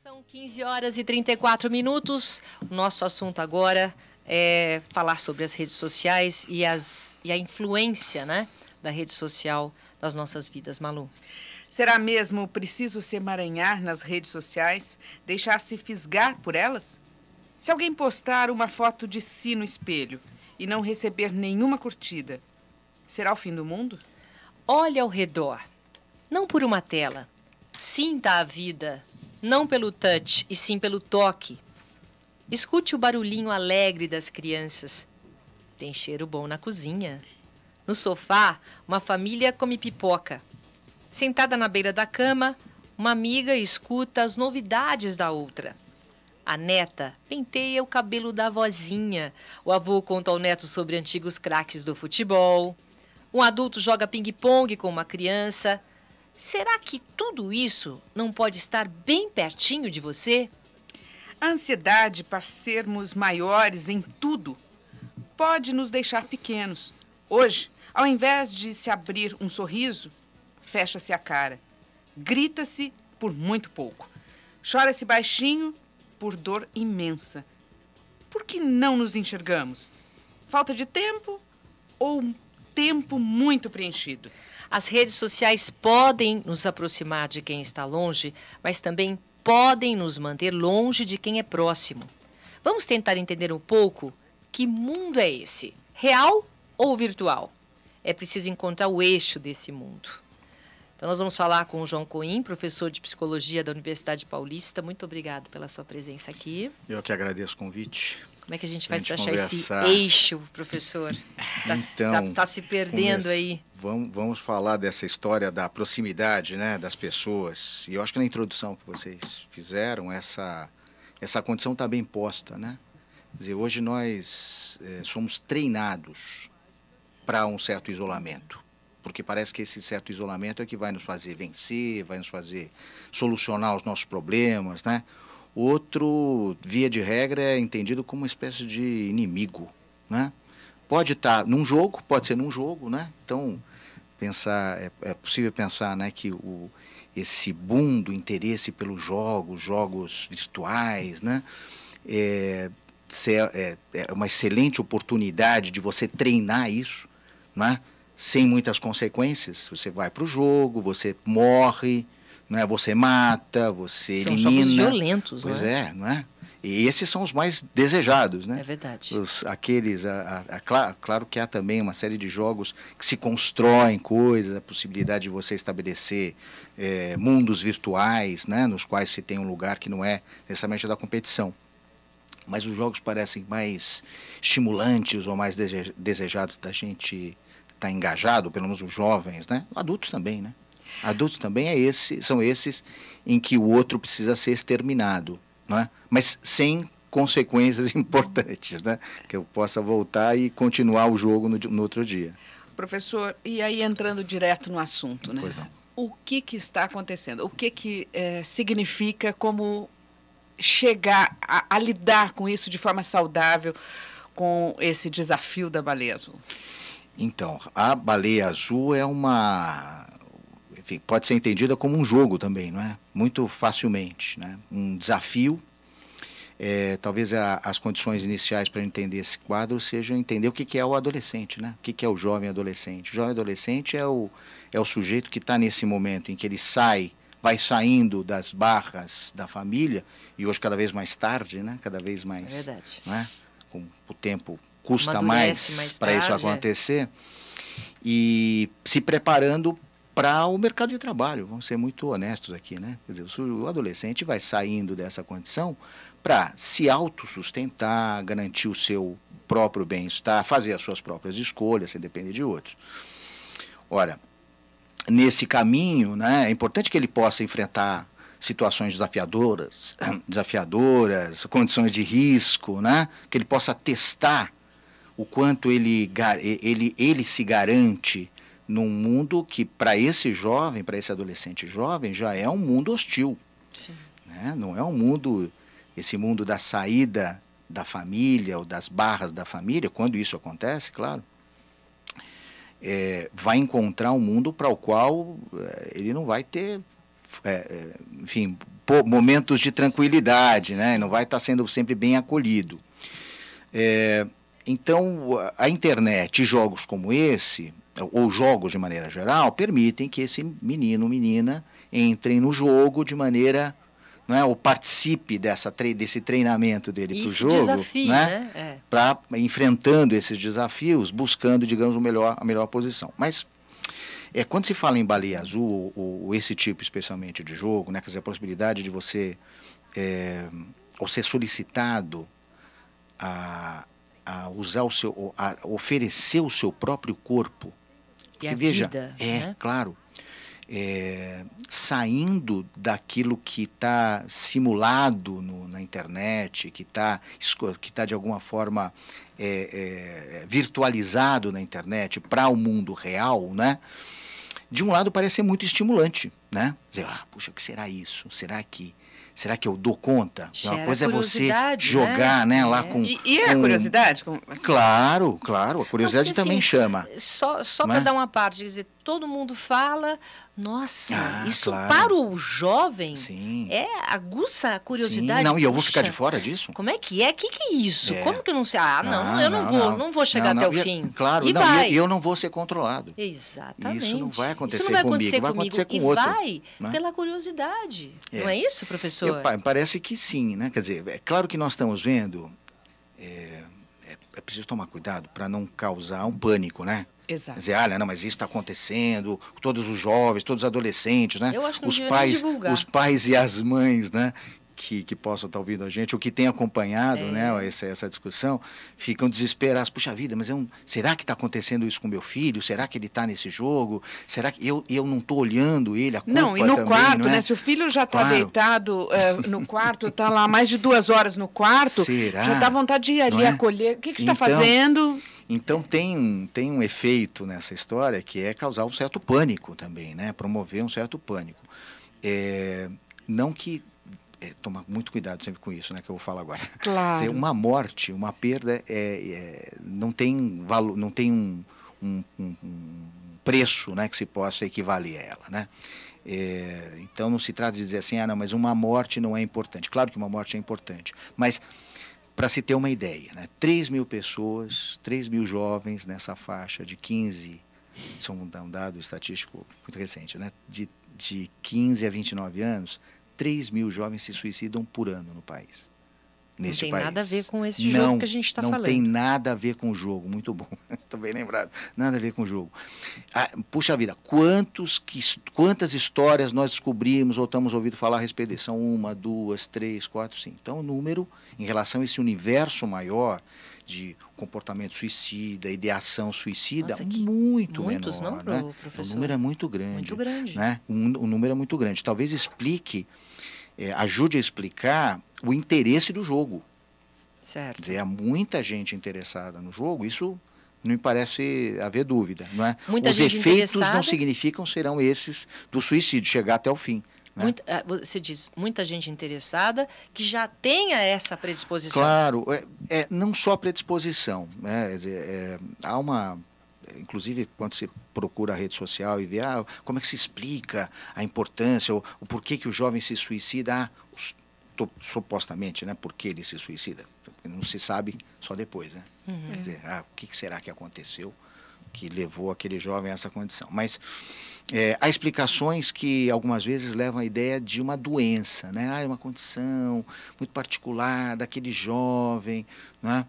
São 15 horas e 34 minutos. O nosso assunto agora é falar sobre as redes sociais e a influência, né, da rede social nas nossas vidas, Malu. Será mesmo preciso se emaranhar nas redes sociais, deixar-se fisgar por elas? Se alguém postar uma foto de si no espelho e não receber nenhuma curtida, será o fim do mundo? Olhe ao redor, não por uma tela. Sinta a vida, não pelo touch, e sim pelo toque. Escute o barulhinho alegre das crianças. Tem cheiro bom na cozinha. No sofá, uma família come pipoca. Sentada na beira da cama, uma amiga escuta as novidades da outra. A neta penteia o cabelo da vozinha. O avô conta ao neto sobre antigos craques do futebol. Um adulto joga ping-pong com uma criança. Será que tudo isso não pode estar bem pertinho de você? A ansiedade para sermos maiores em tudo pode nos deixar pequenos. Hoje, ao invés de se abrir um sorriso, fecha-se a cara. Grita-se por muito pouco. Chora-se baixinho por dor imensa. Por que não nos enxergamos? Falta de tempo ou um tempo muito preenchido? As redes sociais podem nos aproximar de quem está longe, mas também podem nos manter longe de quem é próximo. Vamos tentar entender um pouco que mundo é esse, real ou virtual? É preciso encontrar o eixo desse mundo. Então, nós vamos falar com o João Coim, professor de Psicologia da Universidade Paulista. Muito obrigado pela sua presença aqui. Eu que agradeço o convite. Como é que a gente faz para achar esse eixo, professor? Está se perdendo aí. Vamos falar dessa história da proximidade, né, das pessoas. E eu acho que na introdução que vocês fizeram, essa condição está bem posta, né? Quer dizer, hoje nós somos treinados para um certo isolamento. Porque parece que esse certo isolamento é que vai nos fazer vencer, vai nos fazer solucionar os nossos problemas, né? Outro, via de regra, é entendido como uma espécie de inimigo, né? Pode estar num jogo, pode ser num jogo, né? Então, é possível pensar, né, que esse boom do interesse pelos jogos virtuais, né? É uma excelente oportunidade de você treinar isso, né? Sem muitas consequências. Você vai para o jogo, você morre, né? Você mata, você elimina. São jogos violentos, pois não é? Não é? E esses são os mais desejados, né? É verdade. Claro que há também uma série de jogos que se constroem coisas, a possibilidade de você estabelecer mundos virtuais, né? Nos quais se tem um lugar que não é necessariamente da competição. Mas os jogos parecem mais estimulantes ou mais desejados da gente estar engajado, pelo menos os jovens, né? Adultos também, né? Adultos também são esses em que o outro precisa ser exterminado, né? Mas sem consequências importantes, né? Que eu possa voltar e continuar o jogo no outro dia. Professor, e aí entrando direto no assunto, né? Pois não. O que está acontecendo? O que significa como chegar a lidar com isso de forma saudável, com esse desafio da baleia azul? Então, a baleia azul enfim, pode ser entendida como um jogo também, não é? Muito facilmente, né? Um desafio. Talvez as condições iniciais para entender esse quadro sejam entender o que é o adolescente, né? O que é o jovem adolescente. O jovem adolescente é o sujeito que está nesse momento em que ele vai saindo das barras da família, e hoje cada vez mais tarde, né? Cada vez mais. É verdade. Né? Com o tempo custa mais para isso acontecer, e se preparando para o mercado de trabalho. Vamos ser muito honestos aqui, né? Quer dizer, o adolescente vai saindo dessa condição para se autossustentar, garantir o seu próprio bem-estar, fazer as suas próprias escolhas, sem depender de outros. Ora, nesse caminho, né, é importante que ele possa enfrentar situações desafiadoras, condições de risco, né, que ele possa testar o quanto ele se garante num mundo que, para esse jovem, para esse adolescente jovem, já é um mundo hostil. Sim. Né? Não é um mundo, esse mundo da saída da família ou das barras da família, quando isso acontece, claro, vai encontrar um mundo para o qual ele não vai ter, enfim, momentos de tranquilidade, né? Não vai estar sendo sempre bem acolhido. Então, a internet e jogos como esse, ou jogos de maneira geral, permitem que esse menino ou menina entrem no jogo de maneira, não é, ou participe desse treinamento dele para o jogo, desafio, né? Para enfrentando esses desafios, buscando, digamos, a melhor posição. Mas quando se fala em baleia azul, ou esse tipo especialmente de jogo, né, quer dizer, a possibilidade de você ou ser solicitado a usar a oferecer o seu próprio corpo. E a veja, vida, né? claro, saindo daquilo que está simulado na internet, que está de alguma forma virtualizado na internet para o mundo real, né? De um lado parece ser muito estimulante, né? Dizer, puxa, o que será isso? Será que eu dou conta? Uma coisa é você jogar, né, lá com... E a curiosidade? Claro, a curiosidade também chama. Só para dar uma parte, quer dizer, todo mundo fala, nossa, isso claro. Para o jovem aguça a curiosidade. Sim. Não, e eu vou ficar de fora disso? Como é que é? O que é isso? Como que eu não sei? Eu não vou chegar até o fim. Claro, e eu não vou ser controlado. Exatamente. Isso não vai acontecer comigo, vai acontecer com outro. E vai pela curiosidade. Não é isso, professor? Parece que sim, né? Quer dizer, é claro que nós estamos vendo, é preciso tomar cuidado para não causar um pânico, né? Exato. Quer dizer, não, mas isso está acontecendo, todos os jovens, todos os adolescentes, né? Eu acho que os pais e as mães, né? Que possam estar ouvindo a gente, ou que têm acompanhado né, essa discussão, ficam desesperados. Puxa vida, mas será que está acontecendo isso com meu filho? Será que ele está nesse jogo? Será que eu não estou olhando ele? A culpa não, e no também, quarto, não é? né? Se o filho já está deitado no quarto, está lá mais de 2 horas no quarto, já dá vontade de ir ali acolher. O que você está fazendo? Então tem um efeito nessa história que é causar um certo pânico também, né? Promover um certo pânico. Não que... tomar muito cuidado sempre com isso, né, que eu vou falar agora. Claro. Quer dizer, uma morte, uma perda, não tem valor, não tem um preço, né, que se possa equivaler a ela, né? Então não se trata de dizer assim, não, mas uma morte não é importante. Claro que uma morte é importante, mas para se ter uma ideia, né, 3 mil pessoas, 3 mil jovens nessa faixa de 15, isso é um dado estatístico muito recente, né, de 15 a 29 anos, 3 mil jovens se suicidam por ano no país. Neste país. Não tem nada a ver com esse jogo que a gente está falando. Não tem nada a ver com o jogo. Muito bom. Estou bem lembrado. Nada a ver com o jogo. Puxa vida, quantas histórias nós descobrimos ou estamos ouvindo falar a respeito disso? São 1, 2, 3, 4, 5. Então, o número, em relação a esse universo maior de comportamento suicida, ideação suicida, muito muitos, menor. Não, né? professor? O número é muito grande. Muito grande. Né? O número é muito grande. Talvez explique, ajude a explicar o interesse do jogo. Certo. Quer dizer, há muita gente interessada no jogo, isso não me parece haver dúvida. Não é? Os efeitos não significam serão esses do suicídio, chegar até o fim. Né? Você diz, muita gente interessada que já tenha essa predisposição. Claro, não só predisposição. Né? Quer dizer, há uma... Inclusive, quando você procura a rede social e vê como é que se explica a importância, ou o porquê que o jovem se suicida, supostamente, né, por que ele se suicida. Não se sabe só depois. Né? Quer dizer, o que será que aconteceu que levou aquele jovem a essa condição? Mas há explicações que algumas vezes levam à ideia de uma doença, né? Uma condição muito particular daquele jovem, né?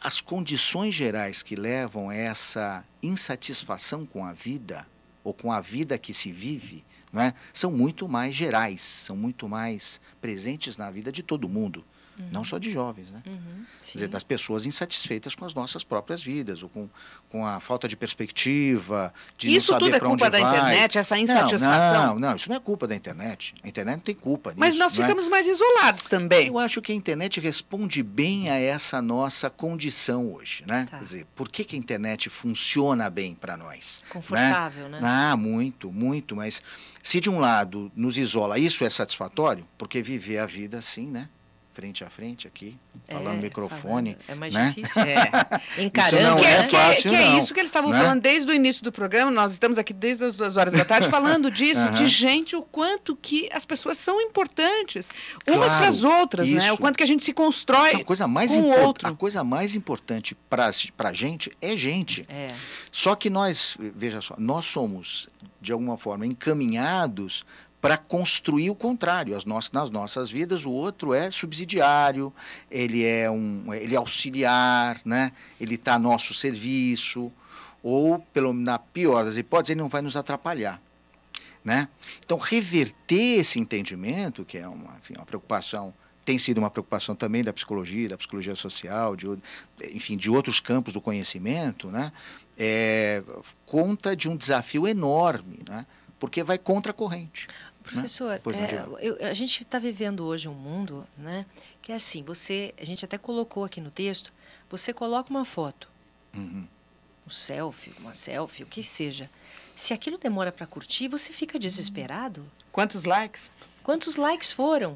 As condições gerais que levam a essa insatisfação com a vida, ou com a vida que se vive, não é? São muito mais gerais, são muito mais presentes na vida de todo mundo, não só de jovens, né? Quer dizer, das pessoas insatisfeitas com as nossas próprias vidas, ou com a falta de perspectiva, de isso não saber para onde vai. Isso tudo é culpa da internet, essa insatisfação? Não, isso não é culpa da internet. A internet não tem culpa nisso. Mas nós ficamos mais isolados também. Eu acho que a internet responde bem a essa nossa condição hoje, né? Quer dizer, por que a internet funciona bem para nós? Confortável, né? Muito, muito, mas se de um lado nos isola, isso é satisfatório, porque viver a vida assim, né? frente a frente aqui, falando no microfone. É mais né? difícil. Encarando. Isso não é fácil, é não, isso que eles estavam né? falando desde o início do programa. Nós estamos aqui desde as 2 horas da tarde falando disso, de gente, o quanto que as pessoas são importantes umas para as outras, isso. né? O quanto que a gente se constrói a coisa mais com o outro. A coisa mais importante para a gente é gente. Só que nós, veja só, nós somos, de alguma forma, encaminhados para construir o contrário. Nas nossas vidas, o outro é subsidiário, ele é auxiliar, né? Ele está a nosso serviço, ou, na pior das hipóteses, ele não vai nos atrapalhar. Né? Então, reverter esse entendimento, que é uma preocupação, tem sido uma preocupação também da psicologia social, de outros campos do conhecimento, né? Conta de um desafio enorme, né? Porque vai contra a corrente. Professor, a gente está vivendo hoje um mundo, né, que é assim, a gente até colocou aqui no texto, você coloca uma foto, uma selfie, o que seja. Se aquilo demora para curtir, você fica desesperado. Quantos likes? Quantos likes foram?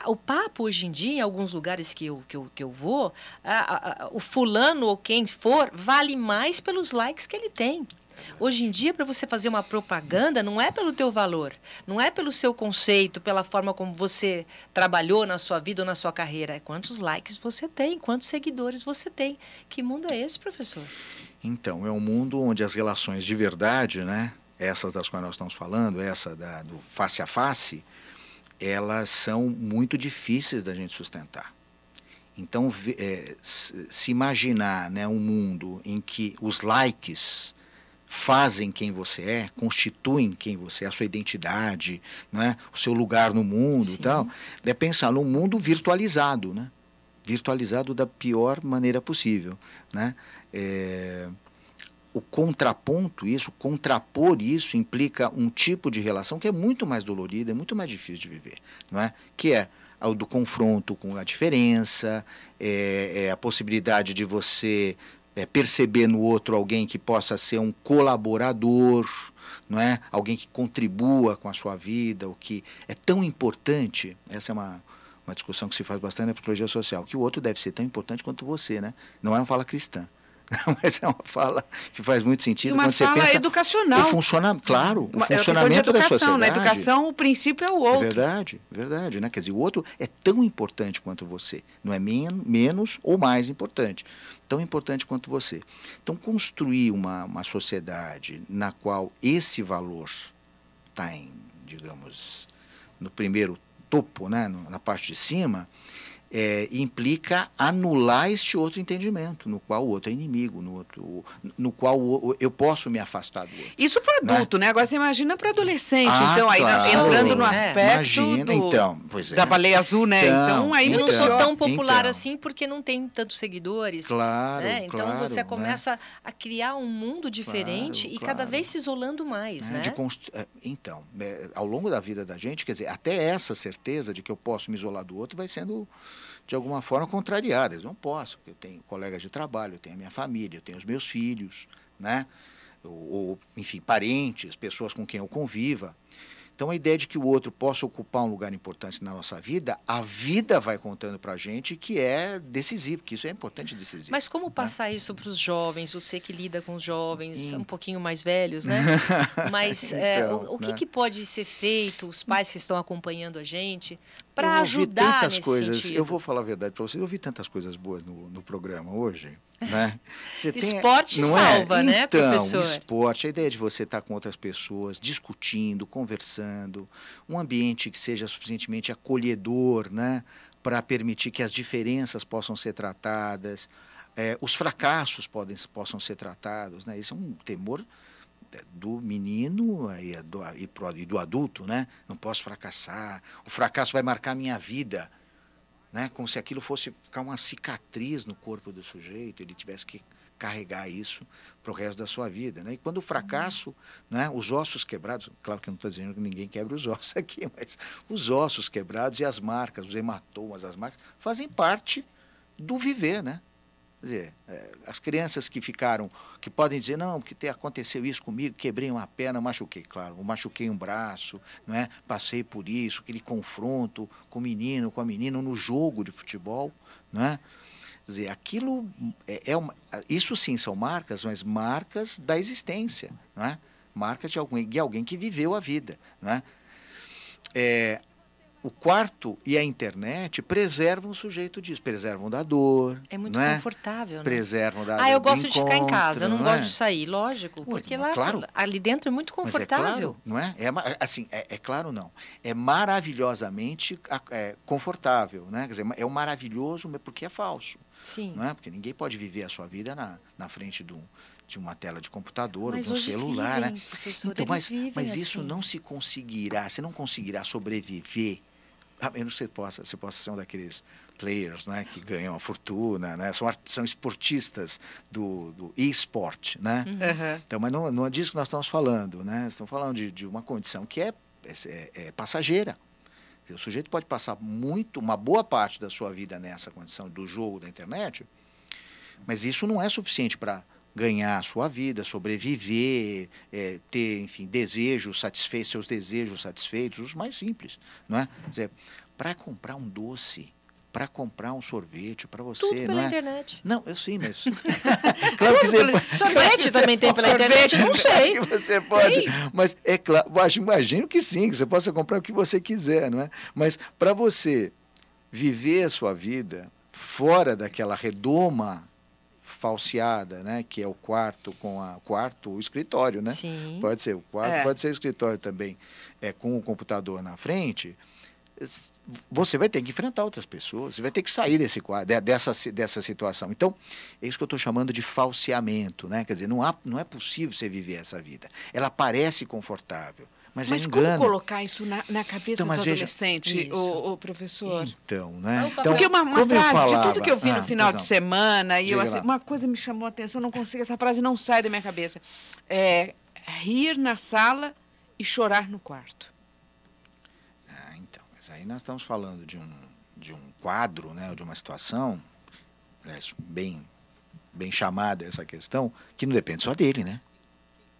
O papo hoje em dia, em alguns lugares que eu vou, o fulano ou quem for, vale mais pelos likes que ele tem. Hoje em dia, para você fazer uma propaganda, não é pelo teu valor, não é pelo seu conceito, pela forma como você trabalhou na sua vida ou na sua carreira. É quantos likes você tem, quantos seguidores você tem. Que mundo é esse, professor? Então, é um mundo onde as relações de verdade, né, essas das quais nós estamos falando, essa do face a face, elas são muito difíceis da gente sustentar. Então, se imaginar, né, um mundo em que os likes fazem quem você é, constituem quem você é, a sua identidade, né, o seu lugar no mundo e tal, é pensar num mundo virtualizado, né? Virtualizado da pior maneira possível, né? O contrapor isso implica um tipo de relação que é muito mais dolorida, é muito mais difícil de viver, não é? Que é o do confronto com a diferença, a possibilidade de você perceber no outro alguém que possa ser um colaborador, não é? Alguém que contribua com a sua vida, o que é tão importante. Essa é uma discussão que se faz bastante na psicologia social, que o outro deve ser tão importante quanto você, né? Não é uma fala cristã, mas é uma fala que faz muito sentido quando você pensa... uma fala educacional. Claro, o funcionamento da sociedade. Na educação, o princípio é o outro. Verdade, né? Quer dizer, o outro é tão importante quanto você, não é menos ou mais importante, tão importante quanto você. Então, construir uma sociedade na qual esse valor está digamos, no primeiro topo, né? Na parte de cima, implica anular este outro entendimento, no qual o outro é inimigo, no qual eu posso me afastar do outro. Isso para adulto, né? Agora você imagina para adolescente, então, aí claro, entrando no aspecto da baleia azul, né? Então aí eu não sou tão popular assim porque não tem tantos seguidores. Claro, né? Então você começa, né, a criar um mundo diferente e cada vez se isolando mais, né? Então, ao longo da vida da gente, quer dizer, até essa certeza de que eu posso me isolar do outro vai sendo de alguma forma contrariadas. Eu não posso, porque eu tenho colegas de trabalho, eu tenho a minha família, eu tenho os meus filhos, né? Ou enfim, parentes, pessoas com quem eu conviva. Então, a ideia de que o outro possa ocupar um lugar importante na nossa vida, a vida vai contando para a gente que é decisivo, que isso é importante e decisivo. Mas como passar isso para os jovens, você que lida com os jovens um pouquinho mais velhos, né? Mas então, o que pode ser feito, os pais que estão acompanhando a gente, para ajudar nesse sentido? Eu vou falar a verdade para vocês, eu ouvi tantas coisas boas no programa hoje. Né? Esporte salva, né, professor? Esporte, a ideia de você estar com outras pessoas, discutindo, conversando, um ambiente que seja suficientemente acolhedor, né, para permitir que as diferenças possam ser tratadas, os fracassos possam ser tratados, né? Isso é um temor do menino e do adulto, né? Não posso fracassar, o fracasso vai marcar a minha vida. Né? Como se aquilo fosse ficar uma cicatriz no corpo do sujeito, ele tivesse que carregar isso para o resto da sua vida. Né? E quando o fracasso, né, os ossos quebrados, claro que eu não estou dizendo que ninguém quebra os ossos aqui, mas os ossos quebrados e as marcas, os hematomas, as marcas, fazem parte do viver, né? dizer, as crianças que ficaram, que podem dizer, não, porque aconteceu isso comigo, quebrei uma perna, machuquei, claro, eu machuquei um braço, não é? Passei por isso, aquele confronto com o menino, com a menina no jogo de futebol, não é? Quer dizer, aquilo isso sim são marcas, mas marcas da existência, não é? Marcas de alguém que viveu a vida, não é? O quarto e a internet preservam o sujeito disso, preservam da dor. É muito não confortável, né? Preservam da eu do gosto de ficar em casa, eu não gosto é? de sair, lógico, porque lá, claro. ali dentro é muito confortável. Mas é claro, não é? Assim, é claro não. É maravilhosamente confortável, né? Quer dizer, é um maravilhoso porque é falso. Sim. Não é? Porque ninguém pode viver a sua vida na frente de uma tela de computador ou de um hoje celular, vivem, né? Professor, Então, mas isso assim. não se conseguirá, você não conseguirá sobreviver. A menos que você possa ser um daqueles players, né, que ganham a fortuna, né? São esportistas do e-sport, né? Uhum. Então, mas não é disso que nós estamos falando, né? Estamos falando de uma condição que é passageira. O sujeito pode passar uma boa parte da sua vida nessa condição do jogo da internet, mas isso não é suficiente para ganhar a sua vida, sobreviver, ter, enfim, seus desejos satisfeitos, os mais simples, não é? Quer dizer, para comprar um doce, para comprar um sorvete para você, tudo pela não é? internet. Não, eu sim, mas claro que sorvete também tem pela internet, não sei. Que você pode, mas é claro, imagino que sim, que você possa comprar o que você quiser, não é? Mas para você viver a sua vida fora daquela redoma falseada, né, que é o quarto o escritório, né? Sim. Pode ser o quarto, pode ser o escritório também, com o computador na frente. Você vai ter que enfrentar outras pessoas, você vai ter que sair desse quadro, dessa situação. Então, é isso que eu estou chamando de falseamento, né? Quer dizer, não é possível você viver essa vida. Ela parece confortável, mas é engano. Mas como colocar isso na cabeça do adolescente, o professor? Então, né? Porque uma frase de tudo que eu vi no final de semana, e uma coisa me chamou a atenção, eu não consigo, essa frase não sai da minha cabeça. Rir na sala e chorar no quarto. Então, mas aí nós estamos falando de um quadro, né, de uma situação, bem chamada essa questão, que não depende só dele, né?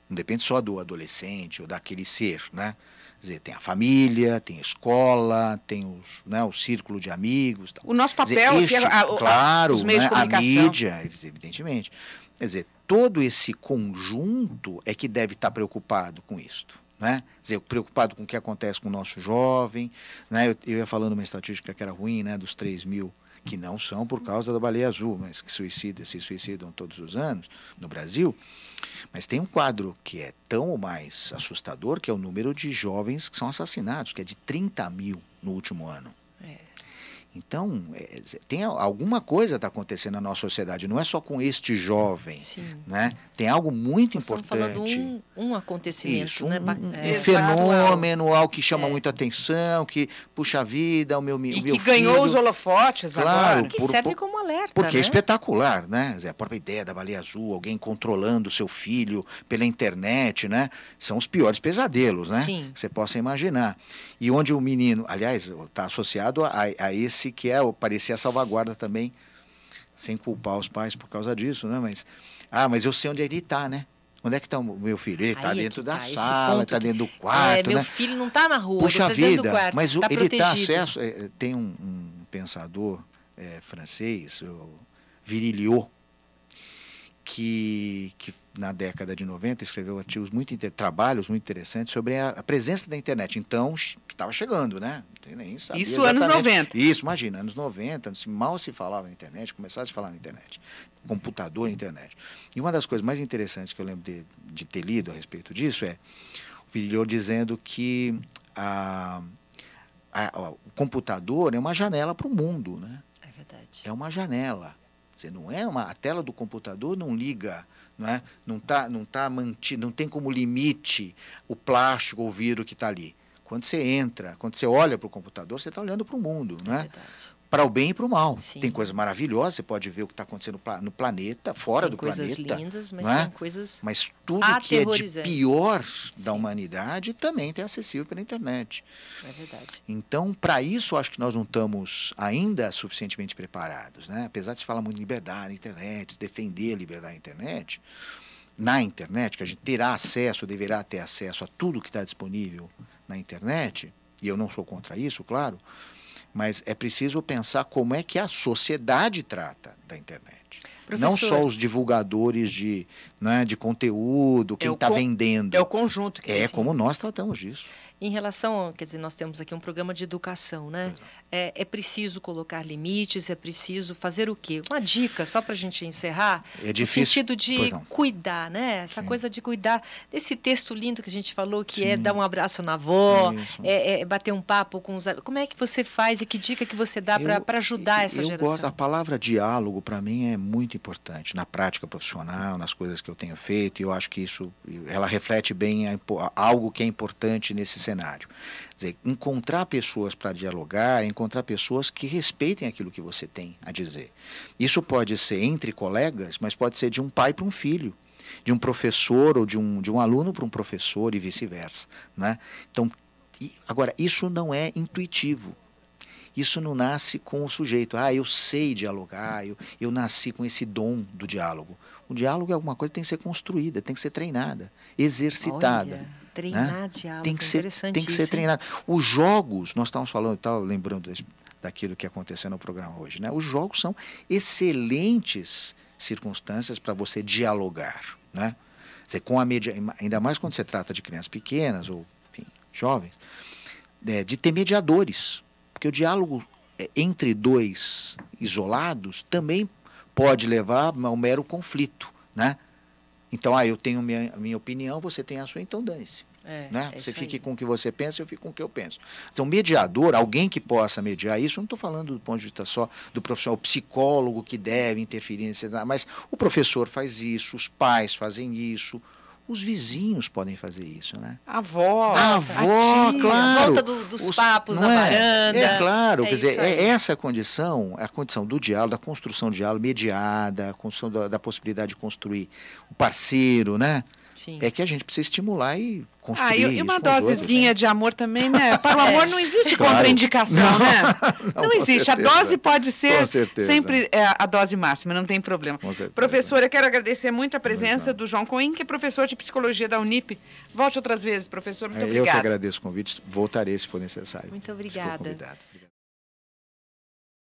Não depende só do adolescente ou daquele ser, né? Quer dizer, tem a família, tem a escola, tem o círculo de amigos. Tal. O nosso papel dizer, claro, os meios de comunicação. A mídia, evidentemente. Quer dizer, todo esse conjunto é que deve estar preocupado com isto. Né? Quer dizer, preocupado com o que acontece com o nosso jovem. Né? Eu ia falando uma estatística que era ruim, né? Dos 3 mil que não são por causa da baleia azul, mas que se suicidam todos os anos no Brasil. Mas tem um quadro que é tão mais assustador, que é o número de jovens que são assassinados, que é de 30 mil no último ano. Então, tem alguma coisa está acontecendo na nossa sociedade, não é só com este jovem. Sim. Né? Tem algo muito Estamos importante. Falando um acontecimento. Isso, né? um fenômeno, algo que chama muita atenção, que puxa a vida, o meu filho. E que ganhou os holofotes agora. Que serve como alerta, porque né? é espetacular, né? Quer dizer, a própria ideia da baleia azul, alguém controlando o seu filho pela internet, né? São os piores pesadelos, né? Sim. Que você possa imaginar. E onde o menino, aliás, está associado a esse que parecia a salvaguarda também, sem culpar os pais por causa disso, né? Mas eu sei onde ele está, né? Onde é que está o meu filho? Ele está dentro da sala, está dentro do quarto, meu né? filho não está na rua, puxa ele está dentro do quarto, mas tá ele está protegido. acesso. Tem um pensador francês, o Virilio, que na década de 90 escreveu trabalhos muito interessantes sobre a presença da internet. Então, que estava chegando, né? Nem sabia isso anos 90. Isso, imagina, anos 90, mal se falava na internet, começava a se falar na internet. Computador, internet. E uma das coisas mais interessantes que eu lembro de ter lido a respeito disso é o Virilio dizendo que o computador é uma janela para o mundo, né? É verdade. É uma janela. Você não é a tela do computador não liga, não é? Não tá mantido, não tem como limite o plástico ou o vidro que está ali. Quando você olha para o computador, você está olhando para o mundo, não é? Verdade. para o bem e para o mal. Sim. Tem coisas maravilhosas, você pode ver o que está acontecendo no planeta, fora do planeta. Tem coisas lindas, mas não é? tem coisas Mas tudo que é de pior da humanidade também tem acessível pela internet. É verdade. Então, para isso, eu acho que nós não estamos ainda suficientemente preparados, né? Apesar de se falar muito de liberdade na internet, se defender a liberdade na internet, que a gente terá acesso, deverá ter acesso a tudo que está disponível na internet, e eu não sou contra isso, claro, mas é preciso pensar como é que a sociedade trata da internet. Professor, não só os divulgadores de conteúdo, quem está vendendo. É o conjunto. É como nós tratamos disso. Em relação, quer dizer, nós temos aqui um programa de educação, né? É preciso colocar limites, é preciso fazer o quê? Uma dica, só para a gente encerrar, é difícil, no sentido de cuidar, né? Essa coisa de cuidar desse texto lindo que a gente falou, que é dar um abraço na avó, é bater um papo com os... Como é que você faz e que dica que você dá para ajudar essa geração? A palavra diálogo, para mim, é muito importante na prática profissional, nas coisas que eu tenho feito, e eu acho que ela reflete bem algo que é importante nesse cenário. Quer dizer, encontrar pessoas para dialogar, encontrar pessoas que respeitem aquilo que você tem a dizer. Isso pode ser entre colegas, mas pode ser de um pai para um filho, de um professor ou de um aluno para um professor e vice-versa, né? Então, agora, isso não é intuitivo. Isso não nasce com o sujeito. Eu sei dialogar, eu nasci com esse dom do diálogo. O diálogo é alguma coisa que tem que ser construída, tem que ser treinada, exercitada. Olha, treinar diálogo, tem que ser treinado. Os jogos, nós estávamos falando, estava lembrando daquilo que aconteceu no programa hoje, né? Os jogos são excelentes circunstâncias para você dialogar, né? Quer dizer, ainda mais quando se trata de crianças pequenas ou, enfim, jovens, de ter mediadores. Porque o diálogo entre dois isolados também pode levar a um mero conflito, né? Então, eu tenho a minha opinião, você tem a sua, então dane-se. Né? Você fique com o que você pensa, eu fico com o que eu penso. Então, mediador, alguém que possa mediar isso, eu não estou falando do ponto de vista só do profissional, o psicólogo que deve interferir nesse, mas o professor faz isso, os pais fazem isso, os vizinhos podem fazer isso, né? A avó, claro. A volta dos papos na varanda. É claro, quer dizer, essa condição, a condição do diálogo, da construção do diálogo mediada, a construção da possibilidade de construir um parceiro, né? Sim. É que a gente precisa estimular e construir. E uma dosezinha de amor também, né? Para o amor não existe contraindicação, né? Não existe. Certeza. A dose pode ser sempre a dose máxima, não tem problema. Professor, eu quero agradecer muito a presença do João Coim, que é professor de psicologia da Unip. Volte outras vezes, professor. Muito obrigada. Eu que agradeço o convite. Voltarei se for necessário. Muito obrigada. Se for convidado. Obrigado.